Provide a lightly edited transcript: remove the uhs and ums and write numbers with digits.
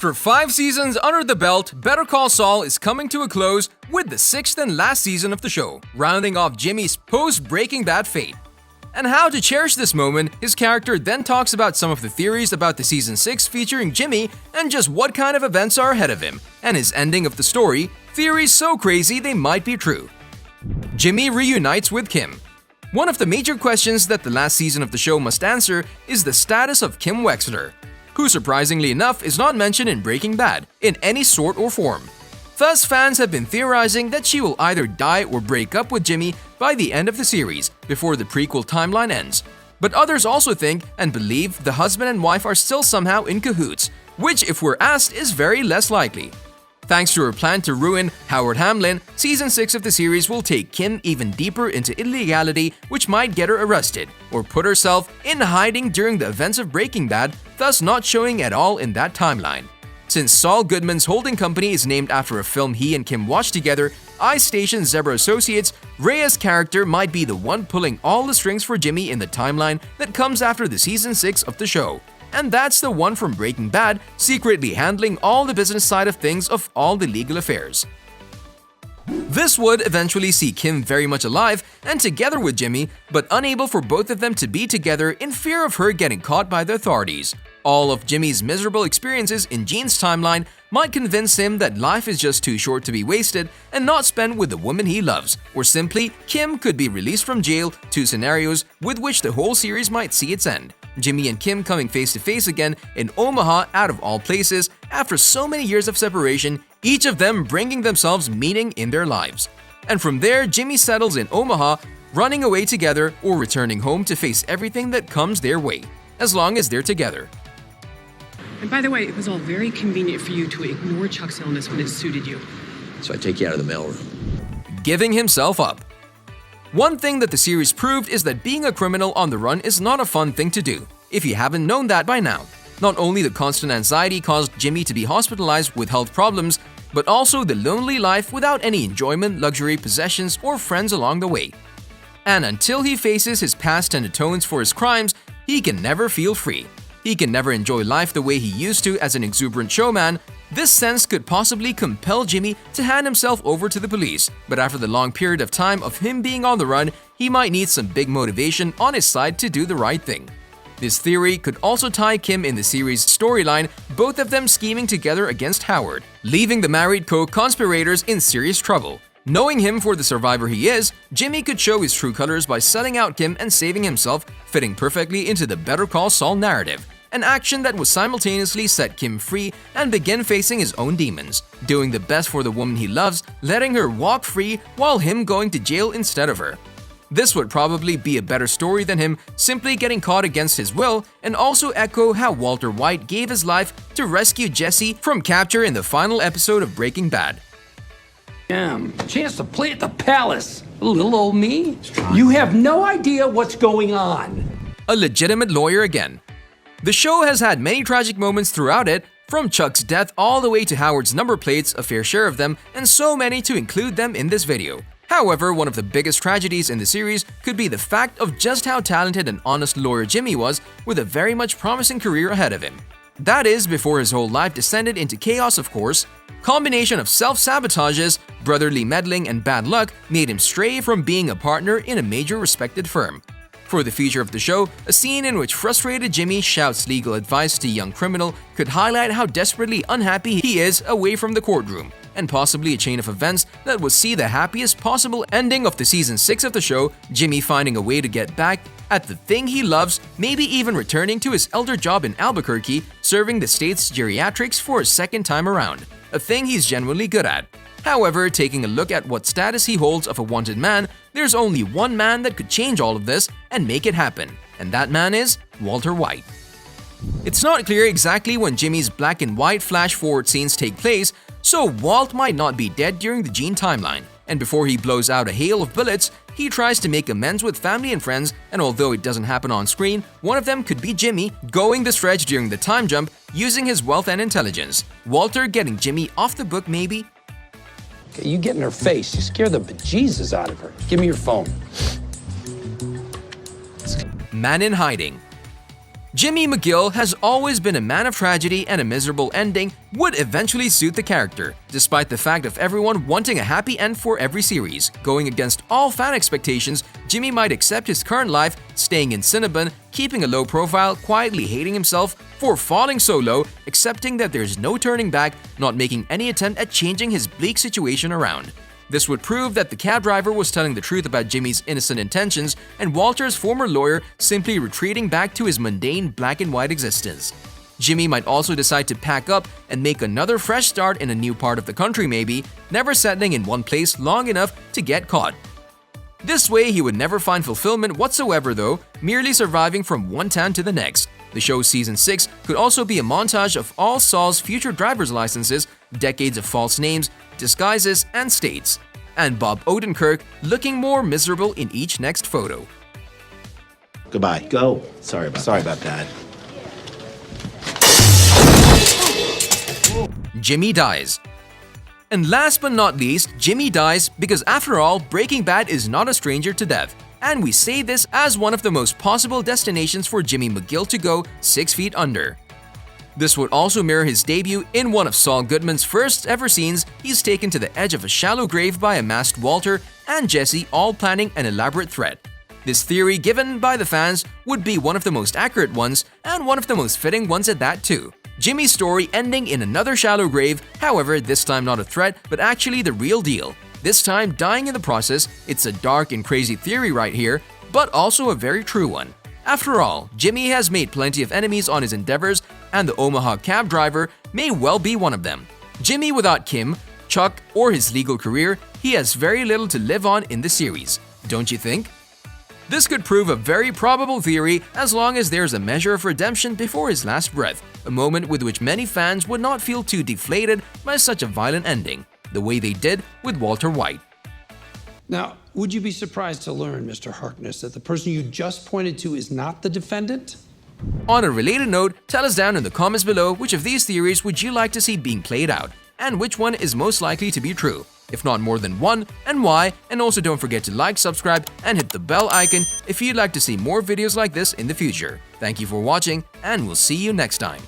After 5 seasons under the belt, Better Call Saul is coming to a close with the 6th and last season of the show, rounding off Jimmy's post-Breaking Bad fate. And how to cherish this moment, his character then talks about some of the theories about the season 6 featuring Jimmy and just what kind of events are ahead of him, and his ending of the story, theories so crazy they might be true. Jimmy reunites with Kim. One of the major questions that the last season of the show must answer is the status of Kim Wexler, who surprisingly enough is not mentioned in Breaking Bad in any sort or form. Thus, fans have been theorizing that she will either die or break up with Jimmy by the end of the series, before the prequel timeline ends. But others also think and believe the husband and wife are still somehow in cahoots, which if we're asked is very less likely. Thanks to her plan to ruin Howard Hamlin, Season 6 of the series will take Kim even deeper into illegality, which might get her arrested, or put herself in hiding during the events of Breaking Bad, thus not showing at all in that timeline. Since Saul Goodman's holding company is named after a film he and Kim watched together, iStation Zebra Associates, Rhea's character might be the one pulling all the strings for Jimmy in the timeline that comes after the Season 6 of the show. And that's the one from Breaking Bad, secretly handling all the business side of things of all the legal affairs. This would eventually see Kim very much alive and together with Jimmy, but unable for both of them to be together in fear of her getting caught by the authorities. All of Jimmy's miserable experiences in Gene's timeline might convince him that life is just too short to be wasted and not spent with the woman he loves, or simply Kim could be released from jail, 2 scenarios with which the whole series might see its end. Jimmy and Kim coming face to face again in Omaha out of all places after so many years of separation, each of them bringing themselves meaning in their lives. And from there, Jimmy settles in Omaha, running away together or returning home to face everything that comes their way, as long as they're together. And by the way, it was all very convenient for you to ignore Chuck's illness when it suited you. So I take you out of the mailroom. Giving himself up. One thing that the series proved is that being a criminal on the run is not a fun thing to do, if you haven't known that by now. Not only the constant anxiety caused Jimmy to be hospitalized with health problems, but also the lonely life without any enjoyment, luxury, possessions, or friends along the way. And until he faces his past and atones for his crimes, he can never feel free. He can never enjoy life the way he used to as an exuberant showman. This sense could possibly compel Jimmy to hand himself over to the police, but after the long period of time of him being on the run, he might need some big motivation on his side to do the right thing. This theory could also tie Kim in the series' storyline, both of them scheming together against Howard, leaving the married co-conspirators in serious trouble. Knowing him for the survivor he is, Jimmy could show his true colors by selling out Kim and saving himself, fitting perfectly into the Better Call Saul narrative. An action that would simultaneously set Kim free and begin facing his own demons, doing the best for the woman he loves, letting her walk free while him going to jail instead of her. This would probably be a better story than him simply getting caught against his will, and also echo how Walter White gave his life to rescue Jesse from capture in the final episode of Breaking Bad. Damn, chance to play at the palace. Little old me? You have no idea what's going on. A legitimate lawyer again. The show has had many tragic moments throughout it, from Chuck's death all the way to Howard's number plates, a fair share of them, and so many to include them in this video. However, one of the biggest tragedies in the series could be the fact of just how talented and honest lawyer Jimmy was, with a very much promising career ahead of him. That is, before his whole life descended into chaos, of course. Combination of self-sabotages, brotherly meddling, and bad luck made him stray from being a partner in a major respected firm. For the future of the show, a scene in which frustrated Jimmy shouts legal advice to a young criminal could highlight how desperately unhappy he is away from the courtroom, and possibly a chain of events that would see the happiest possible ending of the season 6 of the show, Jimmy finding a way to get back at the thing he loves, maybe even returning to his elder job in Albuquerque, serving the state's geriatrics for a second time around, a thing he's genuinely good at. However, taking a look at what status he holds of a wanted man, there's only one man that could change all of this and make it happen, and that man is Walter White. It's not clear exactly when Jimmy's black and white flash-forward scenes take place, so Walt might not be dead during the Gene timeline, and before he blows out a hail of bullets, he tries to make amends with family and friends, and although it doesn't happen on screen, one of them could be Jimmy going the stretch during the time jump using his wealth and intelligence. Walter getting Jimmy off the book maybe? Okay, you get in her face. You scare the bejesus out of her. Give me your phone. Man in hiding. Jimmy McGill has always been a man of tragedy, and a miserable ending would eventually suit the character, despite the fact of everyone wanting a happy end for every series. Going against all fan expectations, Jimmy might accept his current life, staying in Cinnabon, keeping a low profile, quietly hating himself for falling so low, accepting that there's no turning back, not making any attempt at changing his bleak situation around. This would prove that the cab driver was telling the truth about Jimmy's innocent intentions, and Walter's former lawyer simply retreating back to his mundane black and white existence. Jimmy might also decide to pack up and make another fresh start in a new part of the country maybe, never settling in one place long enough to get caught. This way, he would never find fulfillment whatsoever though, merely surviving from one town to the next. The show's Season 6 could also be a montage of all Saul's future driver's licenses, decades of false names, disguises, and states, and Bob Odenkirk looking more miserable in each next photo. Goodbye. Go. Sorry about that. Jimmy dies. And last but not least, Jimmy dies because after all, Breaking Bad is not a stranger to death. And we say this as one of the most possible destinations for Jimmy McGill to go 6 feet under. This would also mirror his debut in one of Saul Goodman's first ever scenes. He's taken to the edge of a shallow grave by a masked Walter and Jesse, all planning an elaborate threat. This theory, given by the fans, would be one of the most accurate ones, and one of the most fitting ones at that too. Jimmy's story ending in another shallow grave, however, this time not a threat, but actually the real deal. This time dying in the process. It's a dark and crazy theory right here, but also a very true one. After all, Jimmy has made plenty of enemies on his endeavors, and the Omaha cab driver may well be one of them. Jimmy without Kim, Chuck, or his legal career, he has very little to live on in the series, don't you think? This could prove a very probable theory as long as there's a measure of redemption before his last breath, a moment with which many fans would not feel too deflated by such a violent ending, the way they did with Walter White. Now, would you be surprised to learn, Mr. Harkness, that the person you just pointed to is not the defendant? On a related note, tell us down in the comments below which of these theories would you like to see being played out, and which one is most likely to be true, if not more than one, and why. And also don't forget to like, subscribe, and hit the bell icon if you'd like to see more videos like this in the future. Thank you for watching, and we'll see you next time.